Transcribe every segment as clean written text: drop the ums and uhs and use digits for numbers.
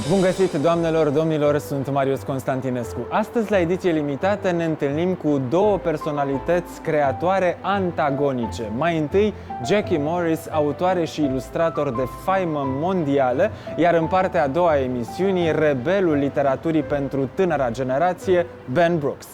Bun găsit, doamnelor, domnilor, sunt Marius Constantinescu. Astăzi, la Ediție limitată, ne întâlnim cu două personalități creatoare antagonice. Mai întâi, Jackie Morris, autoare și ilustrator de faimă mondială, iar în partea a doua a emisiunii, rebelul literaturii pentru tânăra generație, Ben Brooks.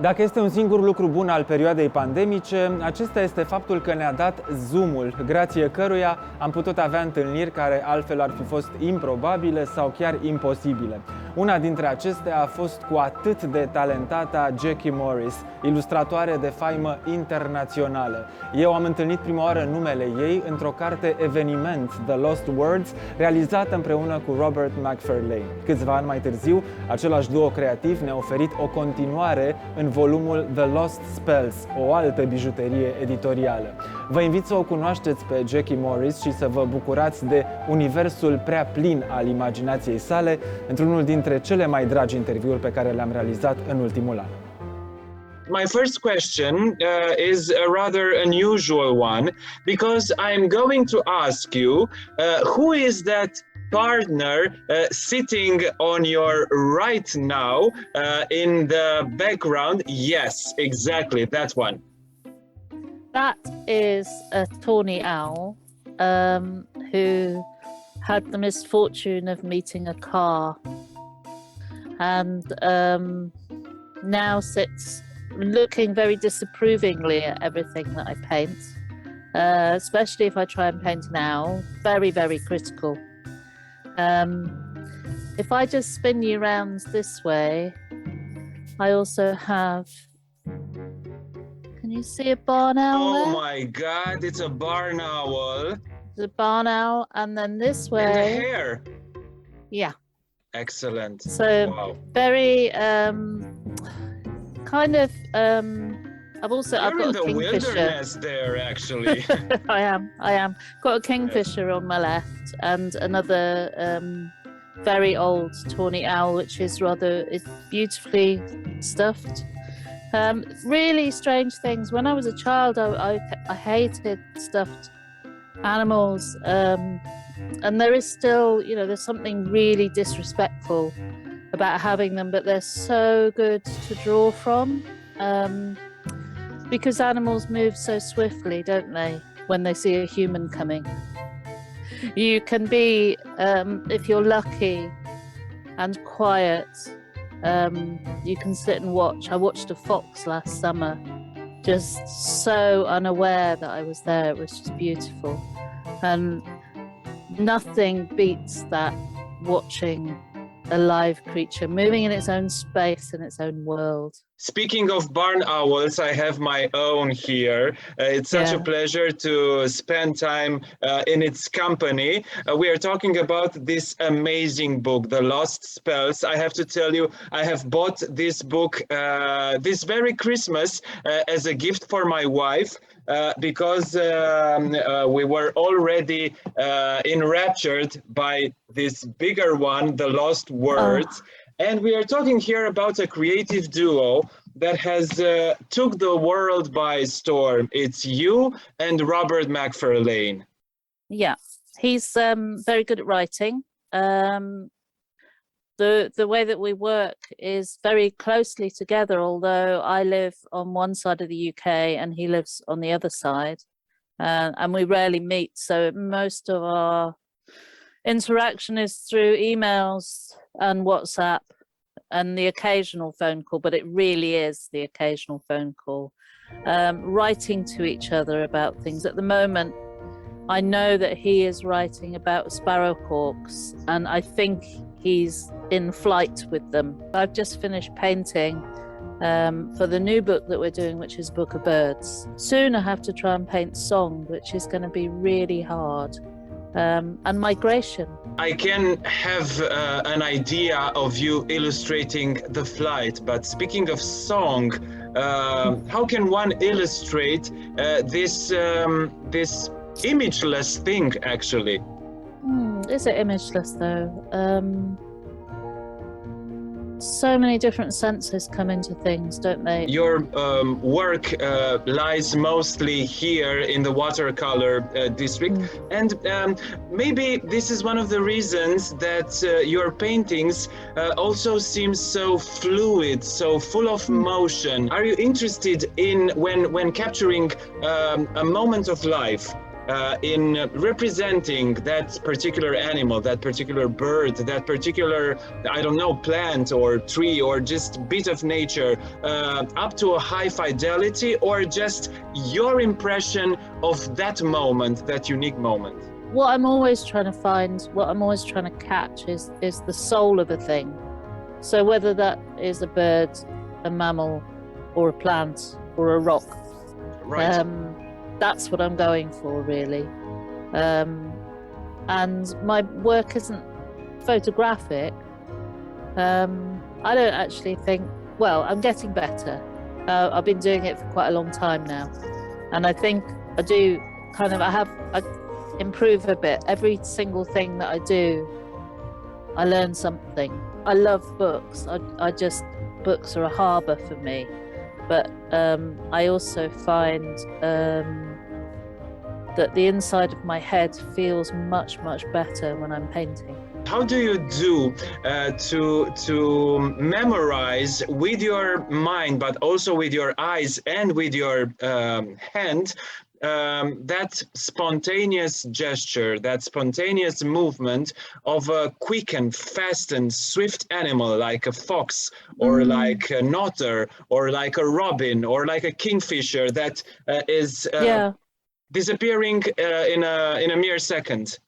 Dacă este un singur lucru bun al perioadei pandemice, acesta este faptul că ne-a dat Zoom-ul, grație căruia am putut avea întâlniri care altfel ar fi fost improbabile sau chiar imposibile. Una dintre acestea a fost cu atât de talentata Jackie Morris, ilustratoare de faimă internațională. Eu am întâlnit prima oară numele ei într-o carte eveniment, The Lost Words, realizată împreună cu Robert Macfarlane. Câțiva ani mai târziu, același duo creativ ne-a oferit o continuare în volumul The Lost Spells, o altă bijuterie editorială. Vă invit să o cunoașteți pe Jackie Morris și să vă bucurați de universul prea plin al imaginației sale într-unul dintre cele mai dragi interviuri pe care le-am realizat în ultimul an. My first question is a rather unusual one, because I'm going to ask you, who is that partner sitting on your right now in the background? Yes, exactly, that one. That is a tawny owl who had the misfortune of meeting a car and now sits looking very disapprovingly at everything that I paint, especially if I try and paint an owl. Very, very critical. If I just spin you round this way, I also have, can you see a barn owl there? Oh my God, it's a barn owl. It's a barn owl, and then this way. And the hair. Yeah. Excellent. So wow. Very kind of I've You're got in a the kingfisher. wilderness there, actually. I am. Got a kingfisher on my left and another very old tawny owl, which is beautifully stuffed. Really strange things. When I was a child, I hated stuffed animals, and there is still, there's something really disrespectful about having them, but they're so good to draw from. Because animals move so swiftly, don't they, when they see a human coming. You can be, if you're lucky and quiet, you can sit and watch. I watched a fox last summer, just so unaware that I was there. It was just beautiful. And nothing beats that, watching a live creature moving in its own space, in its own world. Speaking of barn owls, I have my own here. It's such a pleasure to spend time in its company. We are talking about this amazing book, The Lost Spells. I have to tell you, I have bought this book this very Christmas as a gift for my wife. Because we were already enraptured by this bigger one, The Lost Words. And we are talking here about a creative duo that has took the world by storm. It's you and Robert Macfarlane. Yeah, he's very good at writing. The way that we work is very closely together, although I live on one side of the UK and he lives on the other side, and we rarely meet. So most of our interaction is through emails and WhatsApp and the occasional phone call, but it really is the occasional phone call, writing to each other about things. At the moment, I know that he is writing about sparrowhawks, and I think he's in flight with them. I've just finished painting for the new book that we're doing, which is Book of Birds. Soon I have to try and paint song, which is going to be really hard, and migration. I can have an idea of you illustrating the flight, but speaking of song, how can one illustrate this imageless thing, actually? Is it imageless though? so many different senses come into things, don't they? Your work lies mostly here in the watercolor district, and maybe this is one of the reasons that your paintings also seem so fluid, so full of motion. Are you interested in, when capturing a moment of life, in representing that particular animal, that particular bird, that particular, I don't know, plant or tree or just bit of nature, up to a high fidelity, or just your impression of that moment, that unique moment? What I'm always trying to find, what I'm always trying to catch is the soul of a thing. So whether that is a bird, a mammal, or a plant, or a rock. Right. That's what I'm going for, really. And my work isn't photographic. I don't actually think, well, I'm getting better. I've been doing it for quite a long time now. And I think I do kind of, I improve a bit. Every single thing that I do, I learn something. I love books. Books are a harbour for me. But I also find that the inside of my head feels much, much better when I'm painting. How do you do to memorize with your mind, but also with your eyes and with your hand, that spontaneous gesture, that spontaneous movement of a quick and fast and swift animal like a fox, or like an otter, or like a robin, or like a kingfisher that is disappearing in a mere second?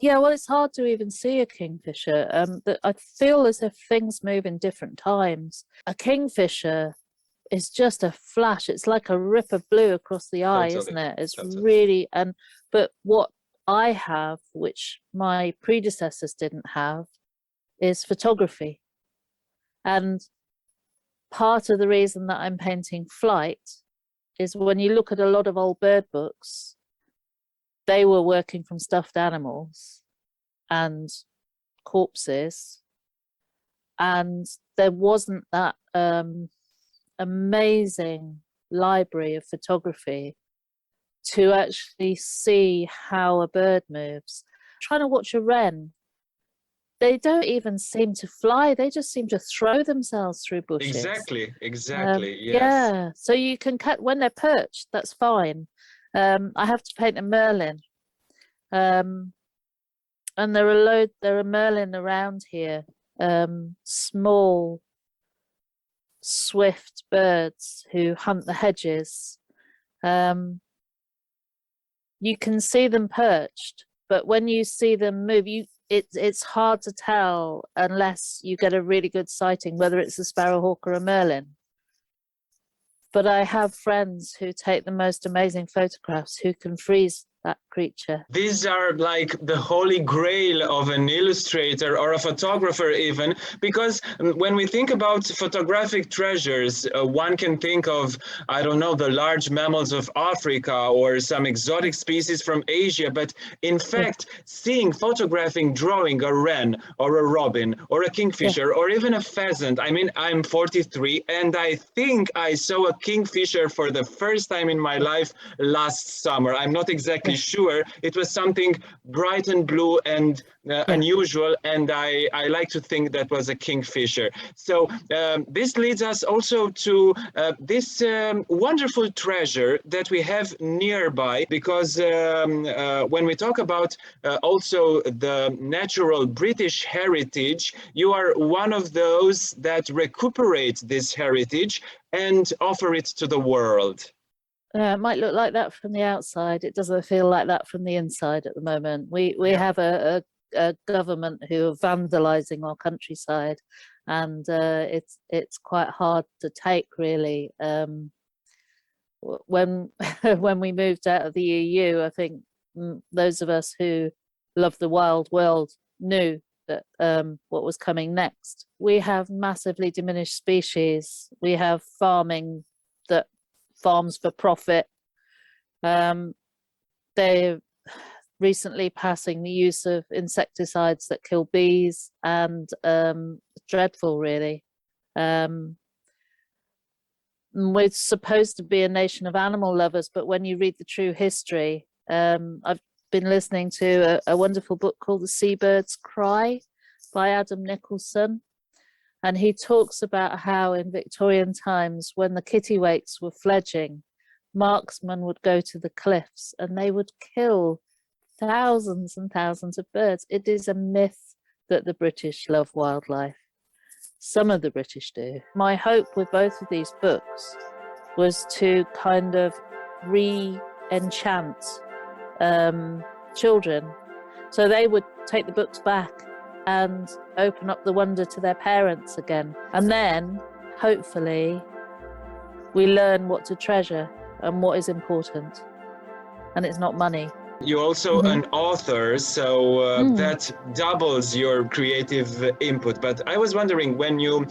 Yeah, well, it's hard to even see a kingfisher. I feel as if things move in different times. A kingfisher is just a flash. It's like a rip of blue across the eye, isn't it? It's really, but what I have, which my predecessors didn't have, is photography. And part of the reason that I'm painting flight is when you look at a lot of old bird books, they were working from stuffed animals and corpses, and there wasn't that amazing library of photography to actually see how a bird moves. Trying to watch a wren, they don't even seem to fly, they just seem to throw themselves through bushes. Exactly, yes. Yeah, so you can cut when they're perched, that's fine. I have to paint a merlin, and there are merlin around here, small, swift birds who hunt the hedges. You can see them perched, but when you see them move, it's hard to tell unless you get a really good sighting whether it's a sparrowhawk or a merlin. But I have friends who take the most amazing photographs who can freeze that creature. These are like the holy grail of an illustrator or a photographer even, because when we think about photographic treasures, one can think of, I don't know, the large mammals of Africa or some exotic species from Asia, but in fact, photographing, drawing a wren or a robin or a kingfisher or even a pheasant. I mean, I'm 43 and I think I saw a kingfisher for the first time in my life last summer. I'm not exactly sure. It was something bright and blue and unusual, and I like to think that was a kingfisher. So this leads us also to this wonderful treasure that we have nearby, because when we talk about also the natural British heritage, you are one of those that recuperate this heritage and offer it to the world. It might look like that from the outside. It doesn't feel like that from the inside at the moment. We have a government who are vandalizing our countryside, and it's quite hard to take, really. When we moved out of the EU, I think those of us who love the wild world knew that what was coming next. We have massively diminished species. We have farming that farms for profit. They're recently passing the use of insecticides that kill bees, and dreadful, really. We're supposed to be a nation of animal lovers, but when you read the true history, I've been listening to a wonderful book called The Seabird's Cry by Adam Nicholson. And he talks about how in Victorian times, when the kittiwakes were fledging, marksmen would go to the cliffs and they would kill thousands and thousands of birds. It is a myth that the British love wildlife. Some of the British do. My hope with both of these books was to kind of re-enchant children. So they would take the books back and open up the wonder to their parents again. And then, hopefully, we learn what to treasure and what is important. And it's not money. You're also an author, so that doubles your creative input. But I was wondering, when you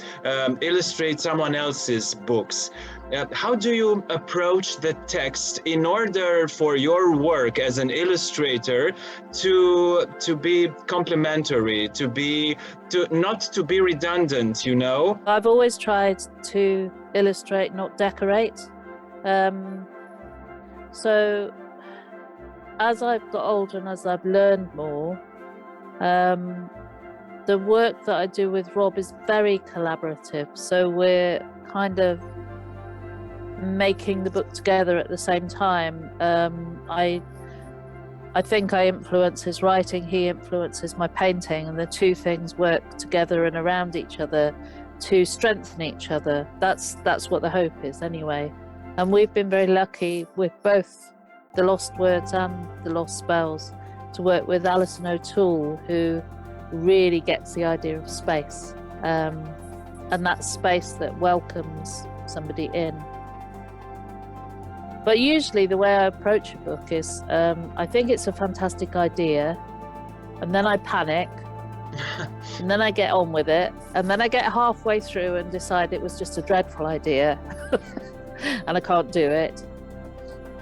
illustrate someone else's books, how do you approach the text in order for your work as an illustrator to be complementary, not to be redundant, you know? I've always tried to illustrate, not decorate. So as I've got older and as I've learned more, the work that I do with Rob is very collaborative. So we're kind of making the book together at the same time. I think I influence his writing, he influences my painting, and the two things work together and around each other to strengthen each other. That's what the hope is anyway. And we've been very lucky with both The Lost Words and The Lost Spells to work with Alison O'Toole, who really gets the idea of space, and that space that welcomes somebody in. But usually the way I approach a book is I think it's a fantastic idea, and then I panic, and then I get on with it, and then I get halfway through and decide it was just a dreadful idea and I can't do it.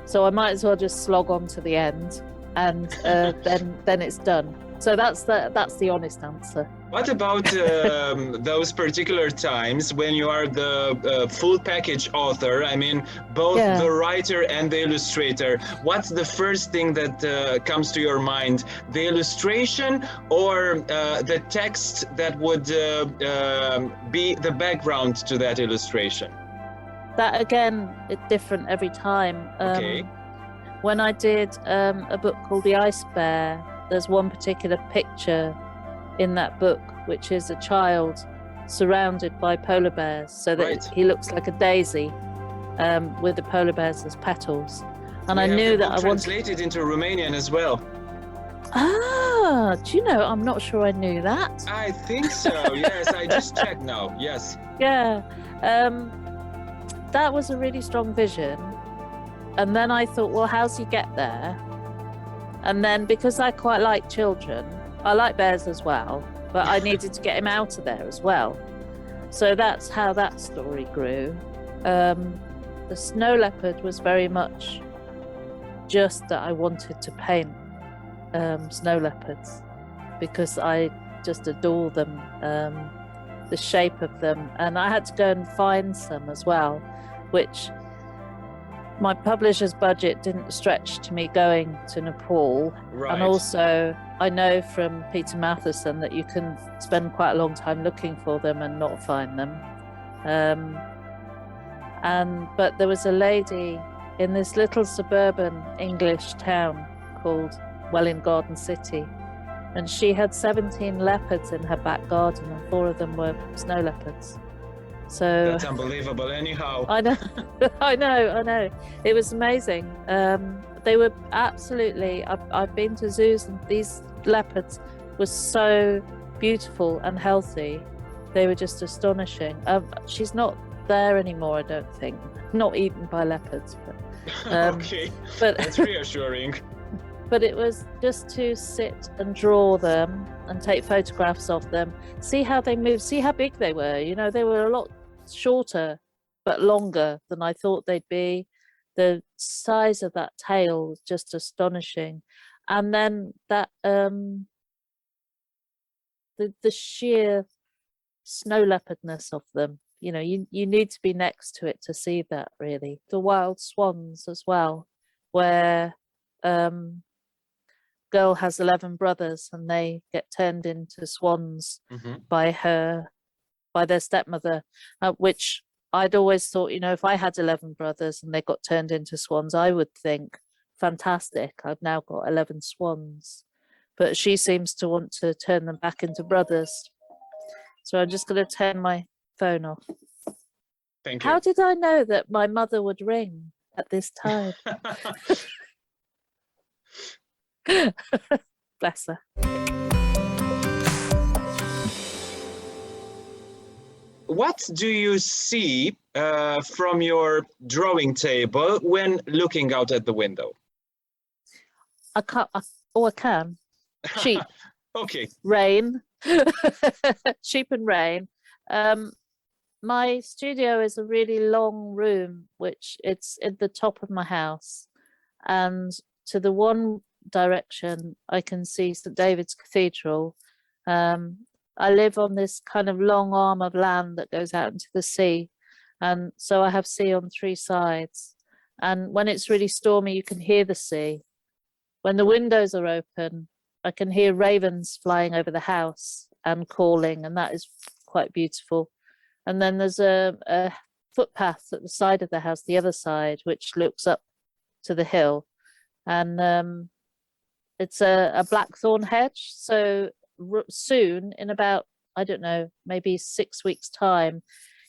So I might as well just slog on to the end, and then it's done. So that's the honest answer. What about those particular times when you are the full package author? I mean, both the writer and the illustrator. What's the first thing that comes to your mind? The illustration or the text that would be the background to that illustration? That again, it's different every time. Okay. When I did a book called The Ice Bear, there's one particular picture in that book, which is a child surrounded by polar bears, so that he looks like a daisy with the polar bears as petals. And I knew that I wanted translated into Romanian as well. Ah, do you know? I'm not sure I knew that. I think so. Yes, I just checked now. Yes. Yeah, that was a really strong vision. And then I thought, well, how's he get there? And then because I quite like children, I like bears as well, but I needed to get him out of there as well. So that's how that story grew. The snow leopard was very much just that I wanted to paint snow leopards because I just adore them, the shape of them. And I had to go and find some as well, which my publisher's budget didn't stretch to me going to Nepal. Right. And also I know from Peter Matheson that you can spend quite a long time looking for them and not find them. But there was a lady in this little suburban English town called Welwyn Garden City, and she had 17 leopards in her back garden, and 4 of them were snow leopards. So that's unbelievable. Anyhow, I know. It was amazing. They were absolutely. I've been to zoos, and these leopards were so beautiful and healthy. They were just astonishing. She's not there anymore, I don't think. Not eaten by leopards, but okay. But that's reassuring. But it was just to sit and draw them and take photographs of them, see how they moved, see how big they were. You know, they were a lot shorter but longer than I thought they'd be. The size of that tail was just astonishing. And then that the sheer snow leopardness of them you know, you need to be next to it to see that, really. The wild swans as well, where girl has 11 brothers and they get turned into swans by their stepmother, which I'd always thought, you know, if I had 11 brothers and they got turned into swans, I would think, fantastic, I've now got 11 swans. But she seems to want to turn them back into brothers. So I'm just going to turn my phone off. Thank you. How did I know that my mother would ring at this time? Bless her. What do you see from your drawing table when looking out at the window? I can. Sheep. Okay. Rain. Sheep and rain. My studio is a really long room, which it's at the top of my house. And to the one direction, I can see St. David's Cathedral. I live on this kind of long arm of land that goes out into the sea. And so I have sea on 3 sides. And when it's really stormy, you can hear the sea. When the windows are open, I can hear ravens flying over the house and calling, and that is quite beautiful. And then there's a footpath at the side of the house, the other side, which looks up to the hill. And it's a blackthorn hedge. So soon, in about, I don't know, maybe 6 weeks' time,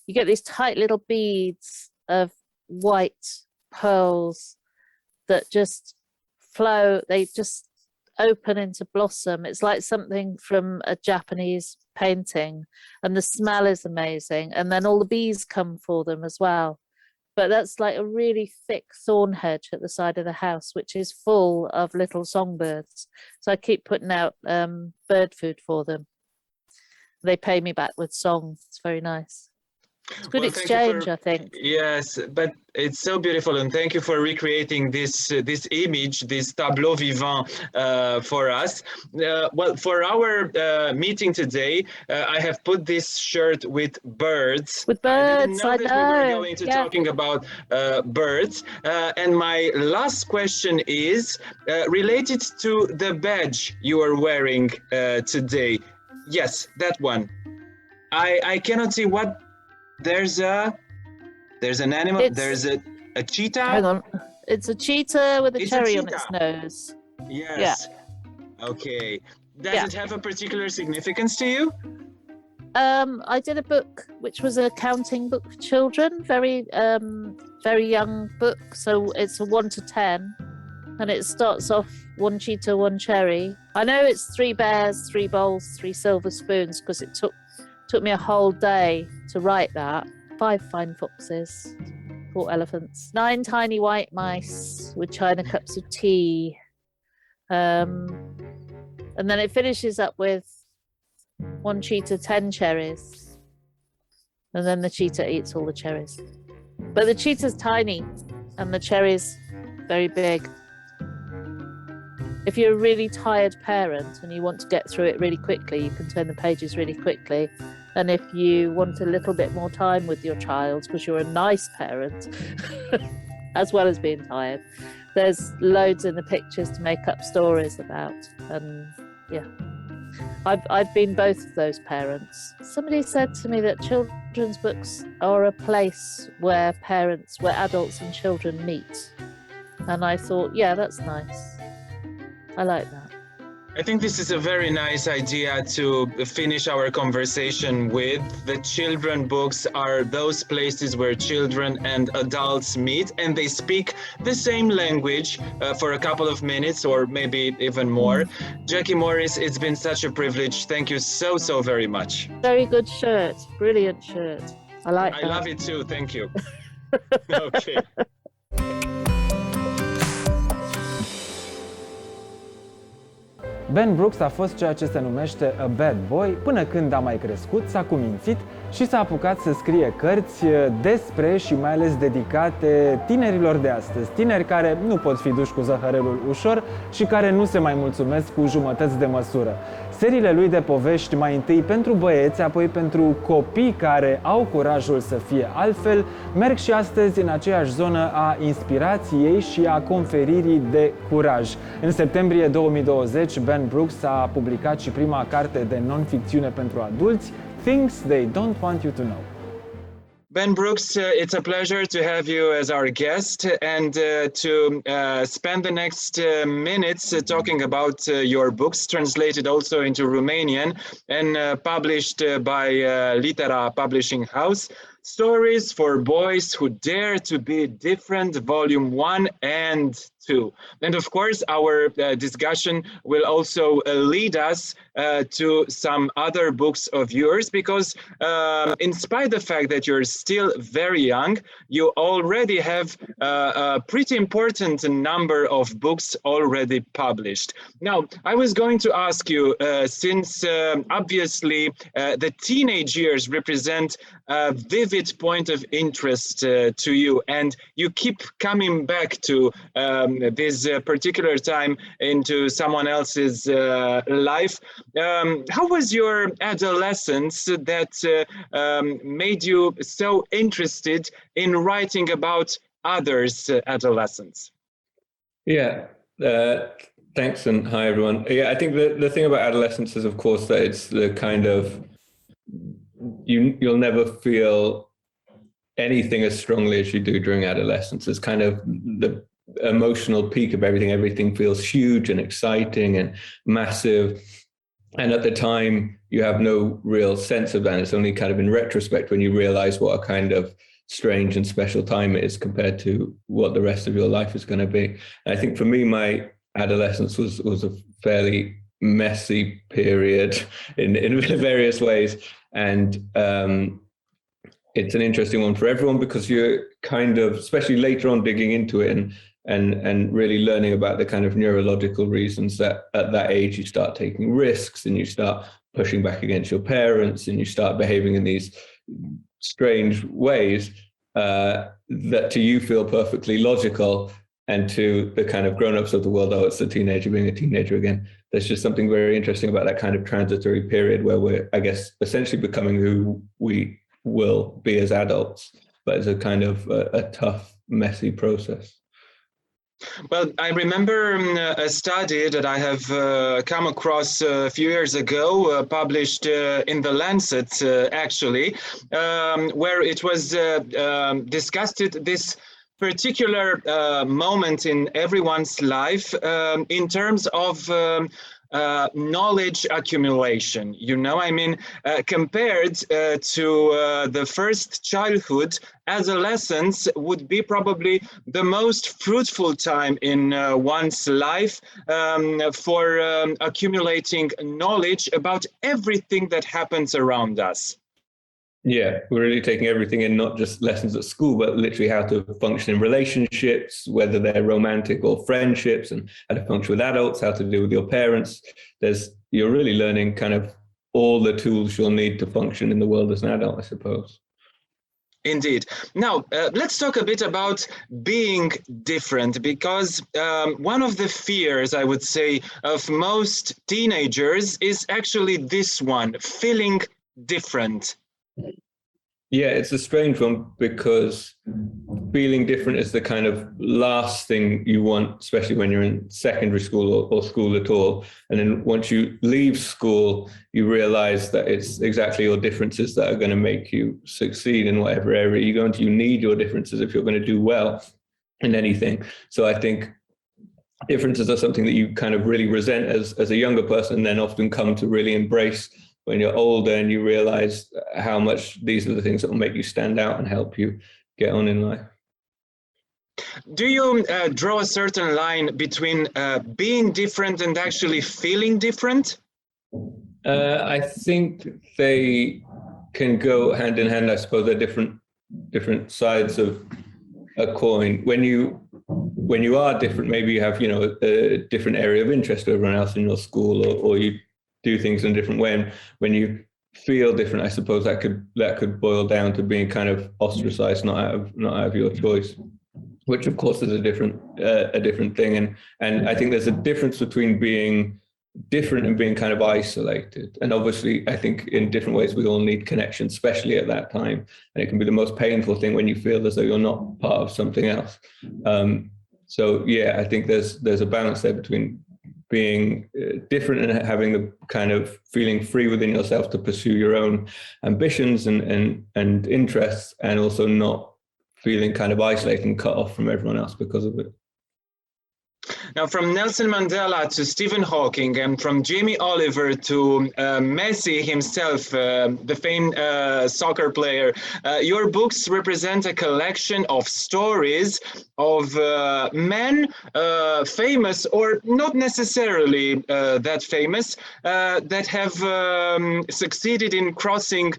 you get these tight little beads of white pearls that just flow. They just open into blossom. It's like something from a Japanese painting, and the smell is amazing. And then all the bees come for them as well. But that's like a really thick thorn hedge at the side of the house, which is full of little songbirds. So I keep putting out bird food for them. They pay me back with song. It's very nice. It's good exchange, I think. Yes, but it's so beautiful, and thank you for recreating this image, this tableau vivant for us. Well, for our meeting today, I have put this shirt with birds. With birds, I know. We were going to talking about birds, and my last question is related to the badge you are wearing today. Yes, that one. I cannot see what. There's an animal. There's a cheetah. Hang on. It's a cheetah with a cherry on its nose. Yes. Yeah. Okay. Does it have a particular significance to you? I did a book which was an accounting book for children, very young book. So it's a 1 to 10, and it starts off 1 cheetah, 1 cherry. I know it's 3 bears, 3 bowls, 3 silver spoons, because it took me a whole day to write that. 5 fine foxes, 4 elephants, 9 tiny white mice with china cups of tea. And then it finishes up with 1 cheetah, 10 cherries. And then the cheetah eats all the cherries. But the cheetah's tiny and the cherries very big. If you're a really tired parent and you want to get through it really quickly, you can turn the pages really quickly. And if you want a little bit more time with your child, because you're a nice parent, as well as being tired, there's loads in the pictures to make up stories about. And yeah, I've been both of those parents. Somebody said to me that children's books are a place where adults and children meet. And I thought, yeah, that's nice. I like that. I think this is a very nice idea to finish our conversation with. The children books are those places where children and adults meet, and they speak the same language for a couple of minutes or maybe even more. Jackie Morris, it's been such a privilege. Thank you so very much. Very good shirt. Brilliant shirt. I like that. I love it too. Thank you. Okay. Ben Brooks a fost ceea ce se numește a bad boy până când a mai crescut, s-a cumințit și s-a apucat să scrie cărți despre și mai ales dedicate tinerilor de astăzi. Tineri care nu pot fi duși cu zăhărelul ușor și care nu se mai mulțumesc cu jumătăți de măsură. Seriile lui de povești, mai întâi pentru băieți, apoi pentru copii care au curajul să fie altfel, merg și astăzi în aceeași zonă a inspirației și a conferirii de curaj. În septembrie 2020, Ben Brooks a publicat și prima carte de non-ficțiune pentru adulți, Things They Don't Want You to Know. Ben Brooks, it's a pleasure to have you as our guest and to spend the next minutes talking about your books, translated also into Romanian and published by Litera Publishing House. Stories for Boys Who Dare to Be Different, Volume 1 and 2. And of course, our discussion will also lead us to some other books of yours, because in spite of the fact that you're still very young, you already have a pretty important number of books already published. Now, I was going to ask you, since obviously the teenage years represent a vivid point of interest to you, and you keep coming back to this particular time into someone else's life. How was your adolescence that made you so interested in writing about others' adolescence? Yeah, thanks and hi everyone. Yeah, I think the thing about adolescence is, of course, that it's the kind of, you'll never feel anything as strongly as you do during adolescence. It's kind of the emotional peak of everything. Everything feels huge and exciting and massive. And at the time, you have no real sense of that. It's only kind of in retrospect when you realize what a kind of strange and special time it is compared to what the rest of your life is going to be. And I think for me, my adolescence was a fairly messy period in various ways. And it's an interesting one for everyone, because you're kind of, especially later on, digging into it and really learning about the kind of neurological reasons that at that age you start taking risks and you start pushing back against your parents and you start behaving in these strange ways that to you feel perfectly logical, and to the kind of grown-ups of the world, oh, it's a teenager being a teenager again. There's just something very interesting about that kind of transitory period where we're, I guess, essentially becoming who we will be as adults, but it's a kind of a tough, messy process. Well, I remember a study that I have come across a few years ago, published in The Lancet, actually, where it was discussed this particular moment in everyone's life in terms of knowledge accumulation. You know, I mean, compared to the first childhood, adolescence would be probably the most fruitful time in one's life for accumulating knowledge about everything that happens around us. Yeah, we're really taking everything in, not just lessons at school, but literally how to function in relationships, whether they're romantic or friendships, and how to function with adults, how to deal with your parents. You're really learning kind of all the tools you'll need to function in the world as an adult, I suppose. Indeed. Now, let's talk a bit about being different, because one of the fears, I would say, of most teenagers is actually this one, feeling different. Yeah, it's a strange one, because feeling different is the kind of last thing you want, especially when you're in secondary school or school at all. And then once you leave school, you realize that it's exactly your differences that are going to make you succeed in whatever area you go into. You need your differences if you're going to do well in anything. So I think differences are something that you kind of really resent as a younger person, and then often come to really embrace when you're older, and you realize how much these are the things that will make you stand out and help you get on in life. Do you draw a certain line between being different and actually feeling different? I think they can go hand in hand. I suppose they're different sides of a coin. When you are different, maybe you have, a different area of interest to everyone else in your school, or you do things in a different way. And when you feel different, I suppose that could boil down to being kind of ostracized, not out of your choice, which of course is a different thing. And I think there's a difference between being different and being kind of isolated. And obviously, I think in different ways, we all need connection, especially at that time. And it can be the most painful thing when you feel as though you're not part of something else. So yeah, I think there's a balance there between being different and having the kind of feeling free within yourself to pursue your own ambitions and interests, and also not feeling kind of isolated and cut off from everyone else because of it. Now, from Nelson Mandela to Stephen Hawking, and from Jamie Oliver to Messi himself, the famed soccer player, your books represent a collection of stories of men, famous or not necessarily that famous, that have succeeded in crossing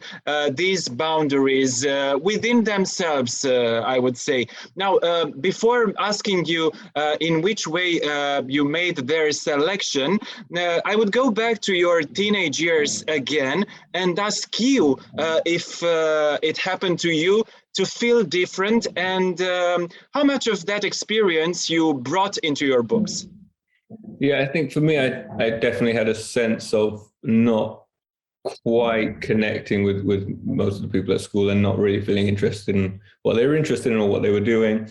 these boundaries within themselves, I would say. Now, before asking you in which way you made their selection, I would go back to your teenage years again and ask you if it happened to you to feel different, and how much of that experience you brought into your books. Yeah, I think for me, I definitely had a sense of not quite connecting with most of the people at school and not really feeling interested in what they were interested in or what they were doing.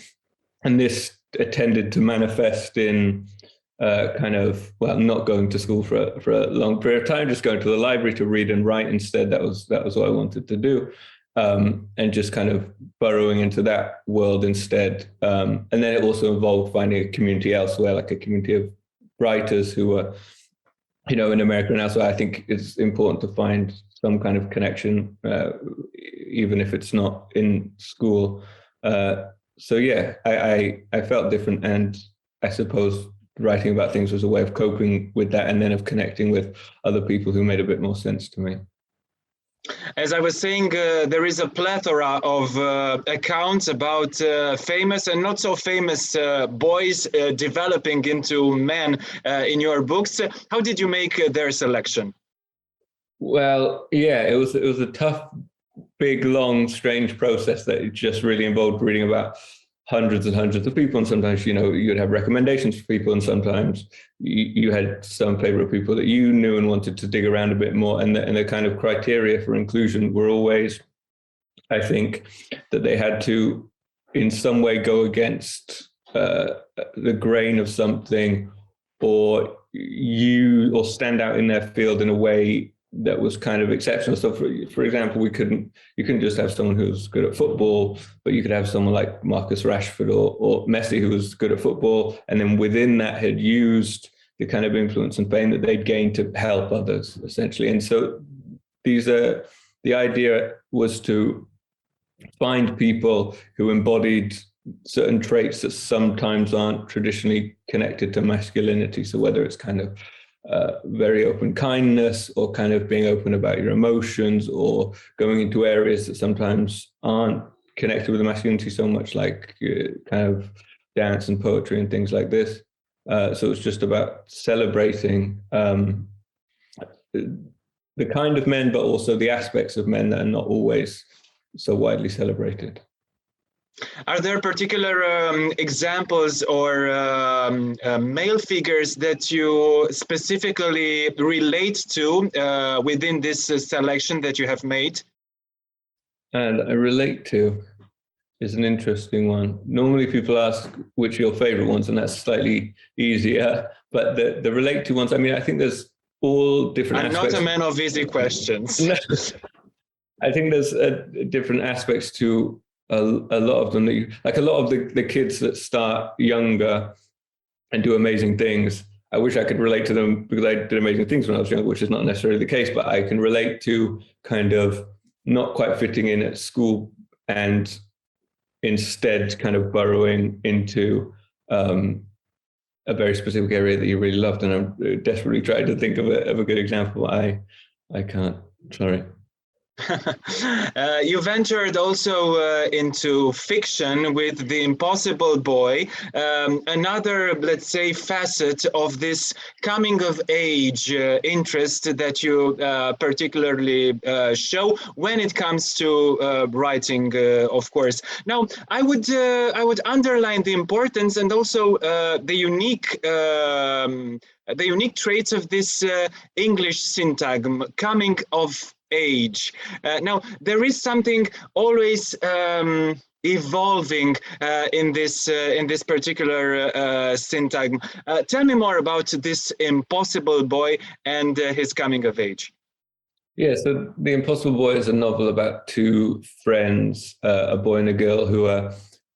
And this tended to manifest in kind of, well, not going to school for a long period of time, just going to the library to read and write instead. That was what I wanted to do. And just kind of burrowing into that world instead. And then it also involved finding a community elsewhere, like a community of writers who were, in America and elsewhere. I think it's important to find some kind of connection, even if it's not in school. So yeah, I felt different, and I suppose writing about things was a way of coping with that, and then of connecting with other people who made a bit more sense to me. As I was saying, there is a plethora of accounts about famous and not so famous boys developing into men in your books. How did you make their selection? Well, yeah, it was a tough, big, long, strange process that it just really involved reading about hundreds and hundreds of people. And sometimes, you'd have recommendations for people, and sometimes you had some favorite people that you knew and wanted to dig around a bit more. And the kind of criteria for inclusion were always, I think, that they had to in some way go against the grain of something, or stand out in their field in a way that was kind of exceptional. So for example, you couldn't just have someone who's good at football, but you could have someone like Marcus Rashford or Messi who was good at football, and then within that had used the kind of influence and fame that they'd gained to help others, essentially. And so the idea was to find people who embodied certain traits that sometimes aren't traditionally connected to masculinity. So whether it's kind of very open kindness, or kind of being open about your emotions, or going into areas that sometimes aren't connected with the masculinity so much, like kind of dance and poetry and things like this. So it's just about celebrating the kind of men, but also the aspects of men that are not always so widely celebrated. Are there particular examples or male figures that you specifically relate to within this selection that you have made? And I relate to is an interesting one. Normally people ask which are your favorite ones, and that's slightly easier. But the relate to ones, I mean, I think there's all different aspects. I'm not a man of easy questions. No. I think there's different aspects to a lot of them, like a lot of the kids that start younger and do amazing things. I wish I could relate to them because I did amazing things when I was younger, which is not necessarily the case, but I can relate to kind of not quite fitting in at school and instead kind of burrowing into a very specific area that you really loved. And I'm desperately trying to think of a good example. I can't, sorry. You've entered also into fiction with The Impossible Boy, another, let's say, facet of this coming of age interest that you particularly show when it comes to writing, of course. Now, I would underline the importance and also the unique traits of this English syntagm, coming of age. Now, there is something always evolving in this particular syntagm. Tell me more about this Impossible Boy and his coming of age. Yeah, so The Impossible Boy is a novel about two friends, a boy and a girl, who are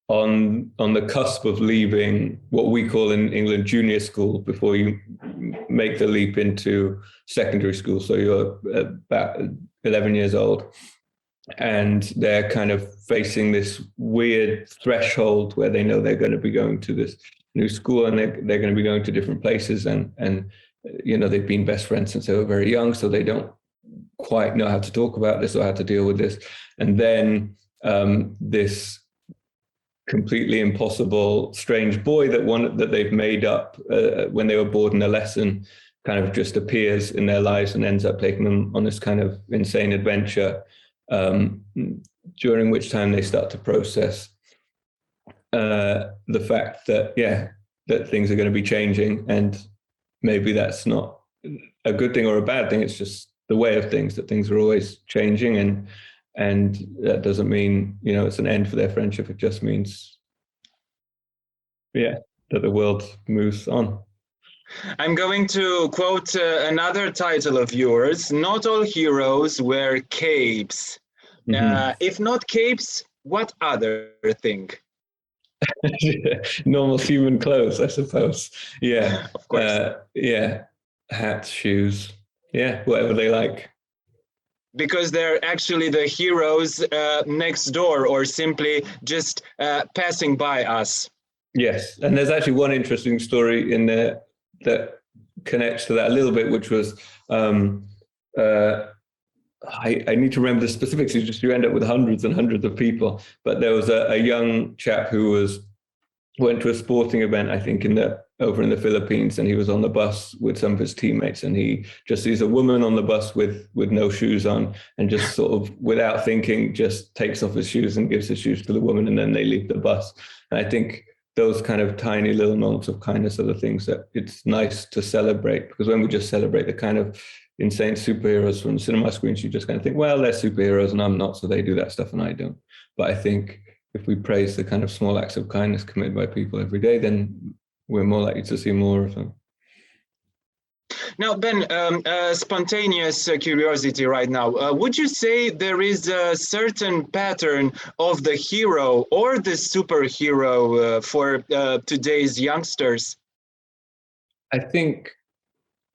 on the cusp of leaving what we call in England junior school, before you make the leap into secondary school. So you're about 11 years old, and they're kind of facing this weird threshold where they know they're going to be going to this new school, and they're going to be going to different places, and you know, they've been best friends since they were very young, so they don't quite know how to talk about this or how to deal with this. And then this completely impossible strange boy that they've made up when they were bored in a lesson kind of just appears in their lives and ends up taking them on this kind of insane adventure, during which time they start to process the fact that that things are going to be changing, and maybe that's not a good thing or a bad thing. It's just the way of things, that things are always changing, and that doesn't mean, you know, it's an end for their friendship. It just means, that the world moves on. I'm going to quote another title of yours. Not all heroes wear capes. If not capes, what other thing? Normal human clothes, I suppose. Yeah, of course. Hats, shoes, whatever they like. Because they're actually the heroes next door, or simply just passing by us. Yes, and there's actually one interesting story in there that connects to that a little bit, which was, I need to remember the specifics, just you end up with hundreds and hundreds of people, but there was a young chap who went to a sporting event, I think over in the Philippines, and he was on the bus with some of his teammates, and he just sees a woman on the bus with no shoes on, and just sort of without thinking just takes off his shoes and gives his shoes to the woman, and then they leave the bus. And I think those kind of tiny little moments of kindness are the things that it's nice to celebrate, because when we just celebrate the kind of insane superheroes from cinema screens, you just kind of think, well, they're superheroes and I'm not, so they do that stuff and I don't. But I think if we praise the kind of small acts of kindness committed by people every day, then we're more likely to see more of them. Now, Ben, spontaneous curiosity right now. Would you say there is a certain pattern of the hero or the superhero for today's youngsters? I think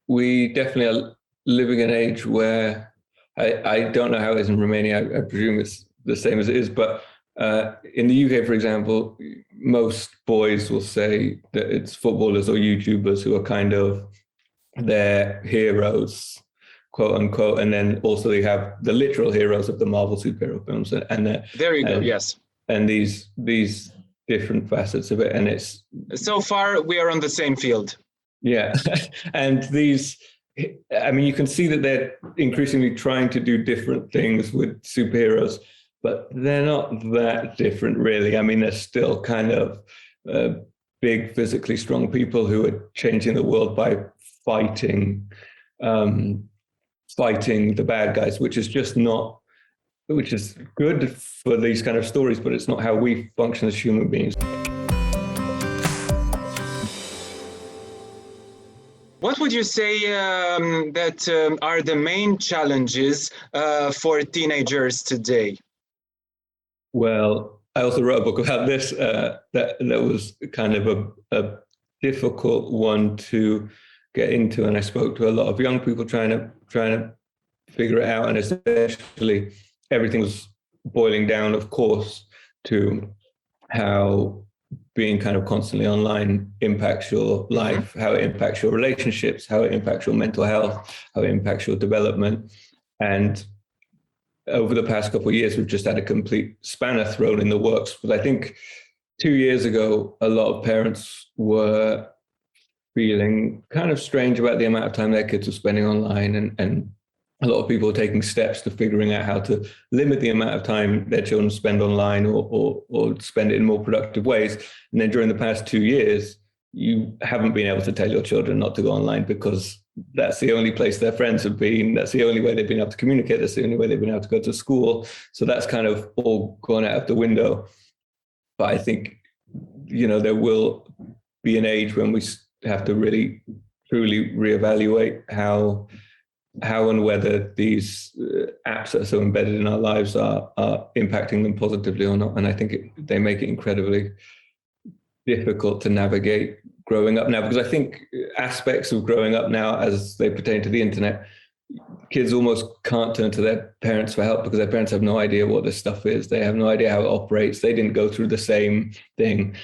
we definitely are living in an age where, I don't know how it is in Romania, I presume it's the same as it is, but in the UK, for example, most boys will say that it's footballers or YouTubers who are kind of their heroes, quote unquote, and then also they have the literal heroes of the Marvel superhero films, and there you go, yes, and these different facets of it, and it's so far we are on the same field. Yeah, and these, I mean, you can see that they're increasingly trying to do different things with superheroes, but they're not that different, really. I mean, they're still kind of big, physically strong people who are changing the world by fighting the bad guys, which is good for these kind of stories, but it's not how we function as human beings. What would you say that are the main challenges for teenagers today? Well, I also wrote a book about this that was kind of a difficult one to get into, and I spoke to a lot of young people trying to figure it out, and essentially everything was boiling down, of course, to how being kind of constantly online impacts your life, how it impacts your relationships, how it impacts your mental health, how it impacts your development. And over the past couple of years, we've just had a complete spanner thrown in the works. But I think 2 years ago, a lot of parents were feeling kind of strange about the amount of time their kids were spending online, and a lot of people are taking steps to figuring out how to limit the amount of time their children spend online or spend it in more productive ways. And then during the past 2 years, you haven't been able to tell your children not to go online because that's the only place their friends have been. That's the only way they've been able to communicate. That's the only way they've been able to go to school. So that's kind of all gone out of the window. But I think, there will be an age when we have to really, truly reevaluate how and whether these apps that are so embedded in our lives are impacting them positively or not. And I think they make it incredibly difficult to navigate growing up now, because I think aspects of growing up now as they pertain to the internet, kids almost can't turn to their parents for help because their parents have no idea what this stuff is. They have no idea how it operates. They didn't go through the same thing.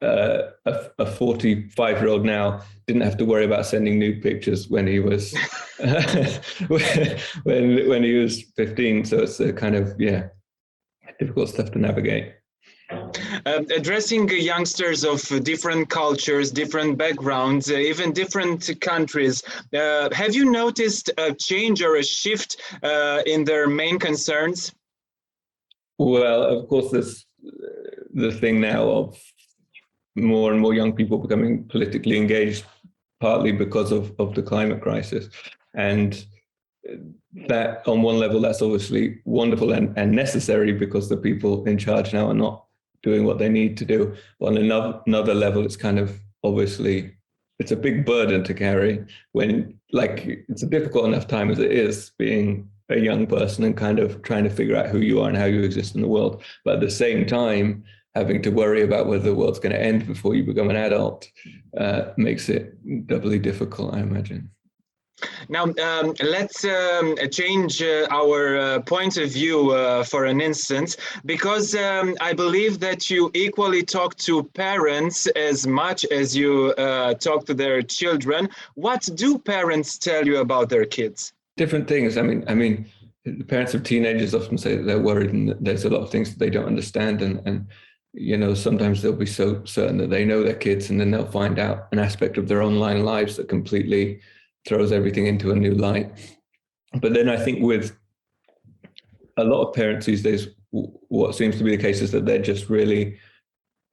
A 45-year-old now didn't have to worry about sending nude pictures when he was when he was 15. So it's a kind of difficult stuff to navigate. Addressing youngsters of different cultures, different backgrounds, even different countries, have you noticed a change or a shift in their main concerns? Well, of course, there's the thing now of more and more young people becoming politically engaged, partly because of the climate crisis. And that, on one level, that's obviously wonderful and necessary because the people in charge now are not doing what they need to do. But on another level, it's kind of obviously, it's a big burden to carry when, it's a difficult enough time as it is being a young person and kind of trying to figure out who you are and how you exist in the world. But at the same time, having to worry about whether the world's going to end before you become an adult makes it doubly difficult, I imagine. Now, let's change our point of view for an instant, because I believe that you equally talk to parents as much as you talk to their children. What do parents tell you about their kids? Different things. I mean, the parents of teenagers often say that they're worried and that there's a lot of things that they don't understand. And sometimes they'll be so certain that they know their kids, and then they'll find out an aspect of their online lives that completely throws everything into a new light. But then I think with a lot of parents these days, what seems to be the case is that they're just really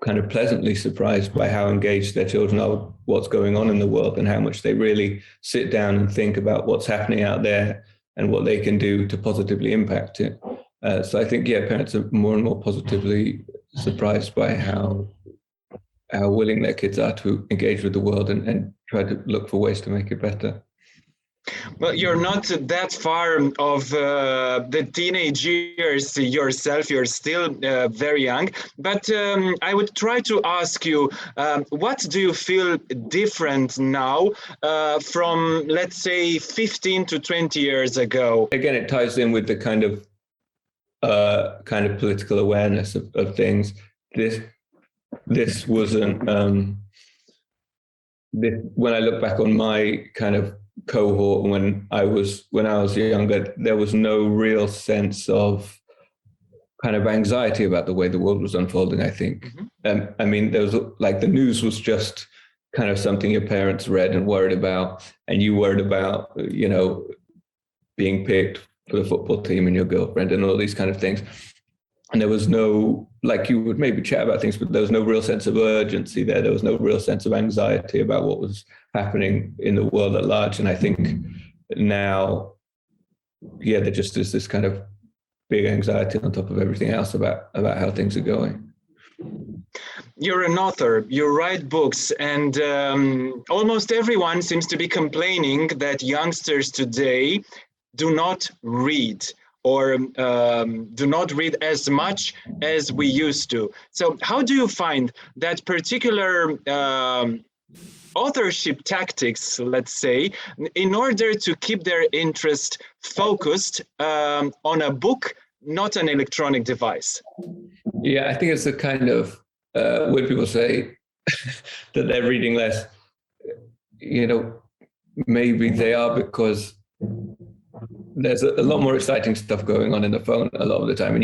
kind of pleasantly surprised by how engaged their children are with what's going on in the world and how much they really sit down and think about what's happening out there and what they can do to positively impact it. So I think, parents are more and more positively surprised by how willing their kids are to engage with the world and try to look for ways to make it better. Well, you're not that far of the teenage years yourself. You're still very young. But I would try to ask you, what do you feel different now from, let's say, 15 to 20 years ago? Again, it ties in with the kind of political awareness of things. This wasn't, when I look back on my kind of cohort when I was younger, there was no real sense of kind of anxiety about the way the world was unfolding, I think. Mm-hmm. There was the news was just kind of something your parents read and worried about, and you worried about, being picked for the football team and your girlfriend and all these kind of things. And there was no, you would maybe chat about things, but there was no real sense of urgency there. There was no real sense of anxiety about what was happening in the world at large. And I think now, there just is this kind of big anxiety on top of everything else about how things are going. You're an author, you write books, and almost everyone seems to be complaining that youngsters today do not read, or do not read as much as we used to. So how do you find that particular authorship tactics, let's say, in order to keep their interest focused on a book, not an electronic device? Yeah, I think it's a kind of, when people say that they're reading less, maybe they are because there's a lot more exciting stuff going on in the phone a lot of the time, and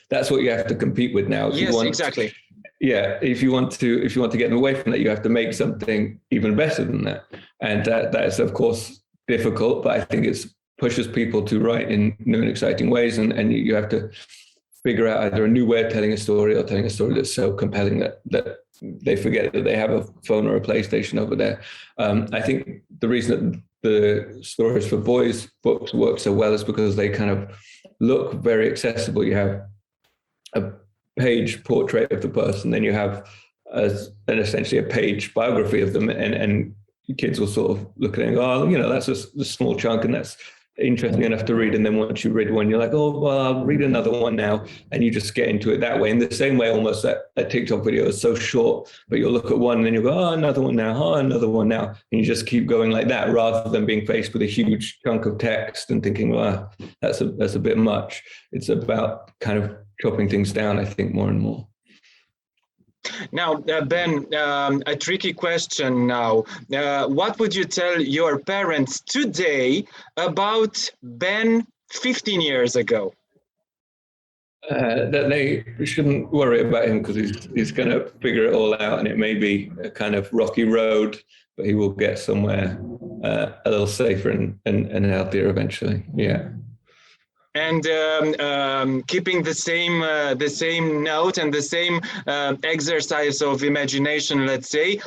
that's what you have to compete with now. Yes, exactly. Yeah, if you want to get away from that, you have to make something even better than that, and that is of course difficult. But I think it pushes people to write in new and exciting ways, and you have to figure out either a new way of telling a story or telling a story that's so compelling that they forget that they have a phone or a PlayStation over there. I think the reason that the stories for boys books work so well is because they kind of look very accessible. You have a page portrait of the person, then you have essentially a page biography of them, and kids will sort of look at it and go, oh, that's a small chunk, and that's interesting enough to read. And then once you read one, you're like, oh, well, I'll read another one now, and you just get into it that way. In the same way, almost that a TikTok video is so short, but you'll look at one and then you'll go, oh, another one now, oh, another one now, and you just keep going like that, rather than being faced with a huge chunk of text and thinking, well, that's a bit much. It's about kind of chopping things down, I think, more and more. Now, Ben, a tricky question now. What would you tell your parents today about Ben 15 years ago? That they shouldn't worry about him, because he's going to figure it all out, and it may be a kind of rocky road, but he will get somewhere a little safer and healthier eventually. Yeah. And keeping the same note and the same exercise of imagination, let's say,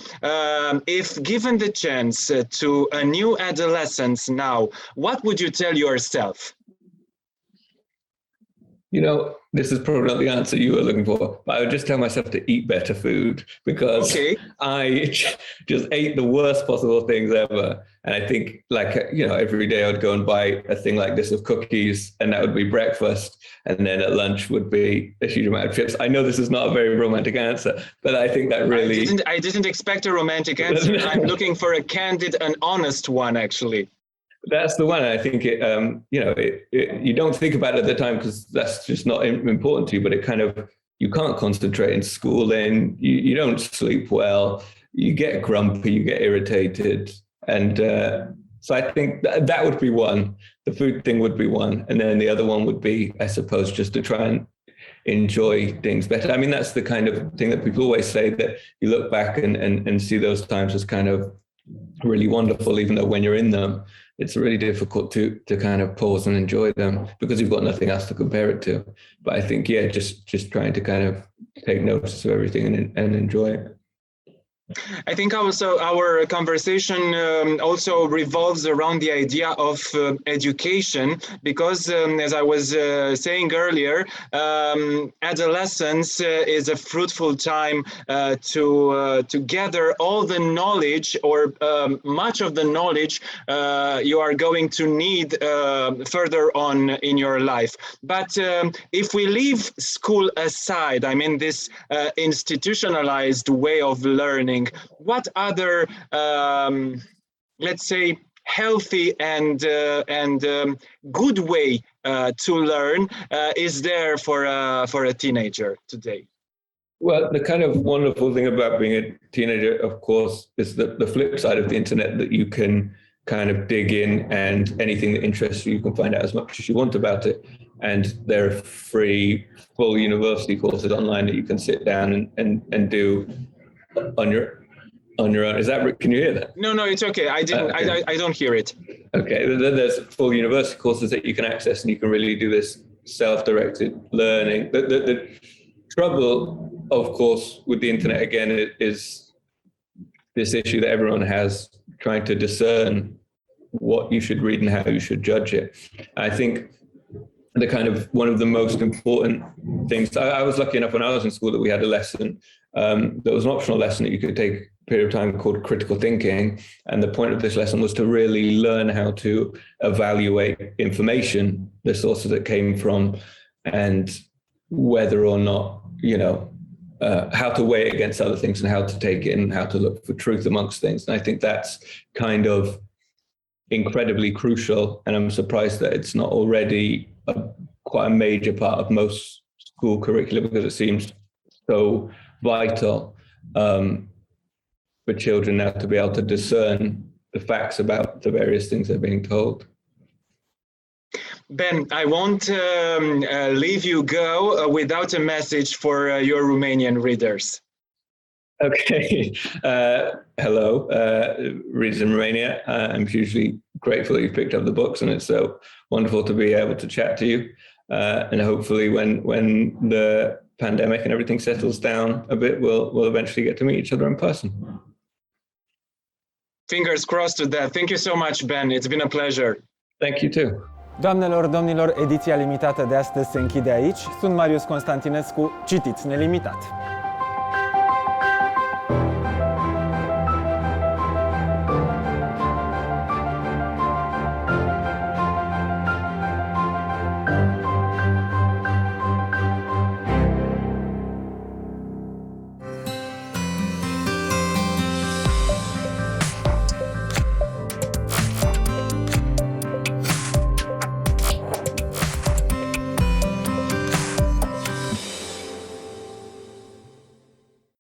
if given the chance to a new adolescence now, what would you tell yourself? This is probably not the answer you were looking for, but I would just tell myself to eat better food, because I just ate the worst possible things ever. And I think, every day I would go and buy a thing like this of cookies, and that would be breakfast. And then at lunch would be a huge amount of chips. I know this is not a very romantic answer, but I think that really... I didn't expect a romantic answer. I'm looking for a candid and honest one, actually. That's the one. I think you don't think about it at the time because that's just not important to you, but it kind of, you can't concentrate in school, then you don't sleep well, you get grumpy, you get irritated. And so I think that would be one. The food thing would be one. And then the other one would be, I suppose, just to try and enjoy things better. I mean, that's the kind of thing that people always say, that you look back and see those times as kind of really wonderful, even though when you're in them, it's really difficult to kind of pause and enjoy them because you've got nothing else to compare it to. But I think, just trying to kind of take notice of everything and enjoy it. I think also our conversation also revolves around the idea of education, because as I was saying earlier, adolescence is a fruitful time to gather all the knowledge, or much of the knowledge you are going to need further on in your life. But if we leave school aside, I mean this institutionalized way of learning, what other, let's say, healthy and good way to learn is there for a teenager today? Well, the kind of wonderful thing about being a teenager, of course, is the flip side of the internet, that you can kind of dig in, and anything that interests you, you can find out as much as you want about it. And there are free, full university courses online that you can sit down and do on your own. Is that, can you hear that? No, it's okay. I didn't. Okay. I don't hear it. Okay, there's full university courses that you can access, and you can really do this self-directed learning. The trouble, of course, with the internet again is this issue that everyone has, trying to discern what you should read and how you should judge it. I think the kind of one of the most important things, I was lucky enough when I was in school that we had a lesson that was an optional lesson that you could take a period of time called critical thinking. And the point of this lesson was to really learn how to evaluate information, the sources it came from, and whether or not, how to weigh it against other things and how to take it and how to look for truth amongst things. And I think that's kind of incredibly crucial. And I'm surprised that it's not already quite a major part of most school curricula, because it seems so vital for children now to be able to discern the facts about the various things they're being told. Ben, I won't leave you go without a message for your Romanian readers. Okay. Hello, readers in Romania. I'm hugely grateful that you've picked up the books, and it's so wonderful to be able to chat to you. And hopefully when the pandemic and everything settles down a bit, we'll eventually get to meet each other in person. Fingers crossed to that. Thank you so much, Ben. It's been a pleasure. Thank you too. Doamnelor, domnilor, ediția limitată de astăzi se închide aici. Sunt Marius Constantinescu, citiți nelimitat!